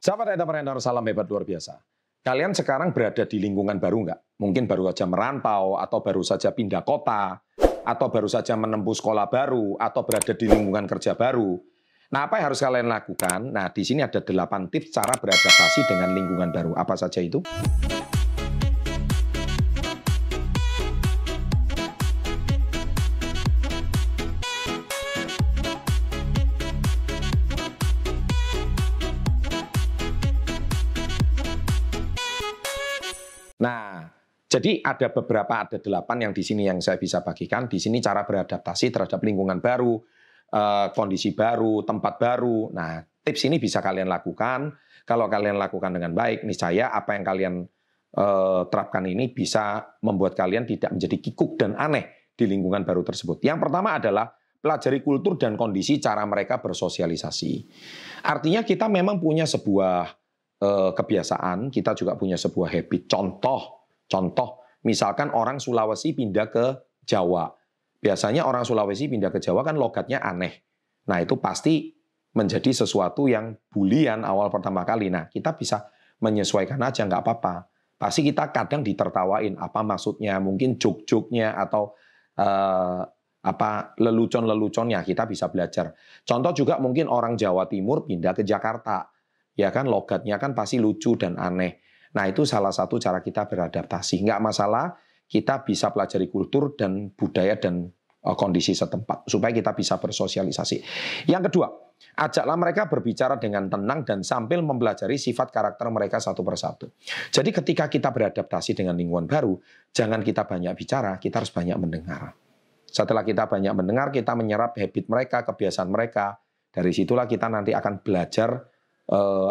Sahabat entrepreneur, salam hebat luar biasa. Kalian sekarang berada di lingkungan baru nggak? Mungkin baru saja merantau, atau baru saja pindah kota, atau baru saja menempuh sekolah baru, atau berada di lingkungan kerja baru. Nah, apa yang harus kalian lakukan? Nah, di sini ada 8 tips cara beradaptasi dengan lingkungan baru. Apa saja itu? Nah, jadi ada 8 yang di sini yang saya bisa bagikan. Di sini cara beradaptasi terhadap lingkungan baru, kondisi baru, tempat baru. Nah, tips ini bisa kalian lakukan. Kalau kalian lakukan dengan baik, niscaya apa yang kalian terapkan ini bisa membuat kalian tidak menjadi kikuk dan aneh di lingkungan baru tersebut. Yang pertama adalah pelajari kultur dan kondisi cara mereka bersosialisasi. Artinya kita memang punya sebuah kebiasaan, kita juga punya sebuah habit. Contoh, misalkan orang Sulawesi pindah ke Jawa. Biasanya orang Sulawesi pindah ke Jawa kan logatnya aneh. Nah, itu pasti menjadi sesuatu yang bulian awal pertama kali. Nah, kita bisa menyesuaikan aja, nggak apa-apa. Pasti kita kadang ditertawain, apa maksudnya, mungkin jok-joknya atau lelucon-leluconnya, kita bisa belajar. Contoh juga mungkin orang Jawa Timur pindah ke Jakarta. Ya kan, logatnya kan pasti lucu dan aneh. Nah, itu salah satu cara kita beradaptasi. Nggak masalah, kita bisa pelajari kultur dan budaya dan kondisi setempat, supaya kita bisa bersosialisasi. Yang kedua, ajaklah mereka berbicara dengan tenang dan sambil mempelajari sifat karakter mereka satu persatu. Jadi ketika kita beradaptasi dengan lingkungan baru, jangan kita banyak bicara, kita harus banyak mendengar. Setelah kita banyak mendengar, kita menyerap habit mereka, kebiasaan mereka. Dari situlah kita nanti akan belajar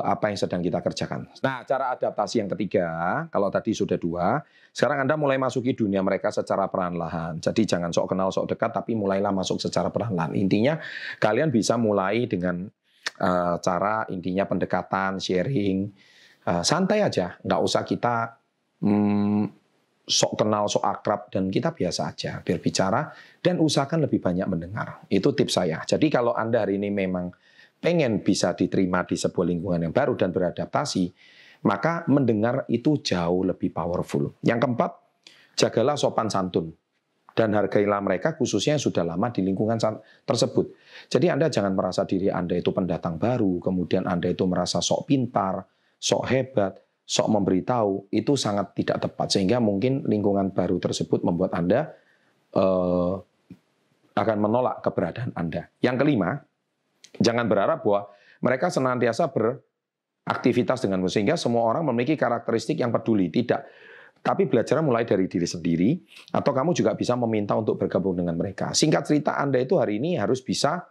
apa yang sedang kita kerjakan. Nah, cara adaptasi yang ketiga, kalau tadi sudah 2, sekarang Anda mulai masuki dunia mereka secara perlahan-lahan. Jadi jangan sok kenal, sok dekat, tapi mulailah masuk secara perlahan-lahan. Intinya, kalian bisa mulai dengan cara intinya pendekatan, sharing, santai aja. Nggak usah kita sok kenal, sok akrab, dan kita biasa aja berbicara, dan usahakan lebih banyak mendengar. Itu tips saya. Jadi kalau Anda hari ini memang pengen bisa diterima di sebuah lingkungan yang baru dan beradaptasi, maka mendengar itu jauh lebih powerful. Yang keempat, jagalah sopan santun dan hargailah mereka khususnya yang sudah lama di lingkungan tersebut. Jadi Anda jangan merasa diri Anda itu pendatang baru, kemudian Anda itu merasa sok pintar, sok hebat, sok memberitahu, itu sangat tidak tepat. Sehingga mungkin lingkungan baru tersebut membuat Anda akan menolak keberadaan Anda. Yang kelima, jangan berharap bahwa mereka senantiasa beraktivitas denganmu, sehingga semua orang memiliki karakteristik yang peduli. Tidak. Tapi belajar mulai dari diri sendiri, atau kamu juga bisa meminta untuk bergabung dengan mereka. Singkat cerita, Anda itu hari ini harus bisa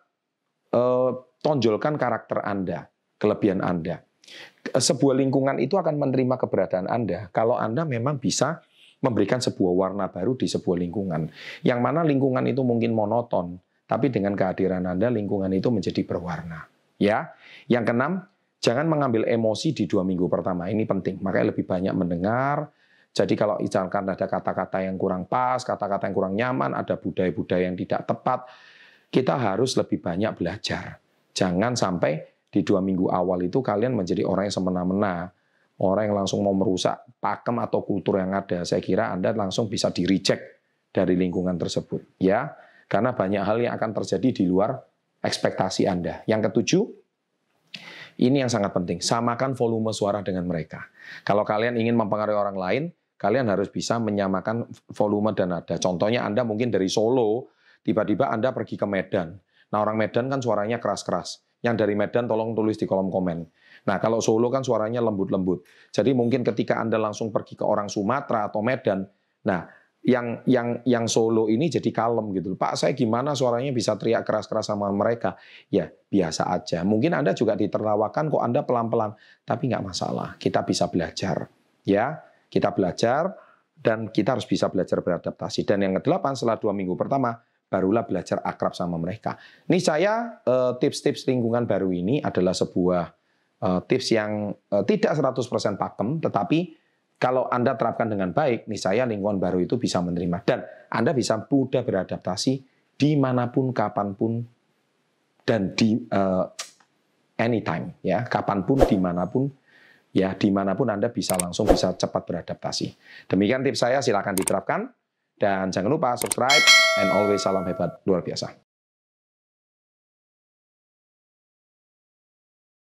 tonjolkan karakter Anda, kelebihan Anda. Sebuah lingkungan itu akan menerima keberadaan Anda, kalau Anda memang bisa memberikan sebuah warna baru di sebuah lingkungan. Yang mana lingkungan itu mungkin monoton, tapi dengan kehadiran Anda, lingkungan itu menjadi berwarna. Ya, yang keenam, jangan mengambil emosi di 2 minggu pertama. Ini penting. Makanya lebih banyak mendengar. Jadi kalau misalkan ada kata-kata yang kurang pas, kata-kata yang kurang nyaman, ada budaya-budaya yang tidak tepat, kita harus lebih banyak belajar. Jangan sampai di 2 minggu awal itu kalian menjadi orang yang semena-mena, orang yang langsung mau merusak pakem atau kultur yang ada. Saya kira Anda langsung bisa di-reject dari lingkungan tersebut. Ya. Karena banyak hal yang akan terjadi di luar ekspektasi Anda. Yang ketujuh, ini yang sangat penting, samakan volume suara dengan mereka. Kalau kalian ingin mempengaruhi orang lain, kalian harus bisa menyamakan volume dan nada. Contohnya Anda mungkin dari Solo, tiba-tiba Anda pergi ke Medan. Nah, orang Medan kan suaranya keras-keras. Yang dari Medan tolong tulis di kolom komen. Nah, kalau Solo kan suaranya lembut-lembut. Jadi mungkin ketika Anda langsung pergi ke orang Sumatera atau Medan, nah, yang Solo ini jadi kalem gitu. Pak, saya gimana suaranya bisa teriak keras-keras sama mereka? Ya, biasa aja. Mungkin Anda juga ditertawakan kok Anda pelan-pelan, tapi nggak masalah. Kita bisa belajar. Ya, kita belajar dan kita harus bisa belajar beradaptasi. Dan yang ke-8, setelah 2 minggu pertama, barulah belajar akrab sama mereka. Ini saya tips-tips lingkungan baru ini adalah sebuah tips yang tidak 100% pakem, tetapi kalau Anda terapkan dengan baik, niscaya lingkungan baru itu bisa menerima. Dan Anda bisa mudah beradaptasi dimanapun, kapanpun, dan anytime, ya, kapanpun, dimanapun, ya, dimanapun Anda bisa cepat beradaptasi. Demikian tips saya, silakan diterapkan, dan jangan lupa subscribe, and always salam hebat luar biasa.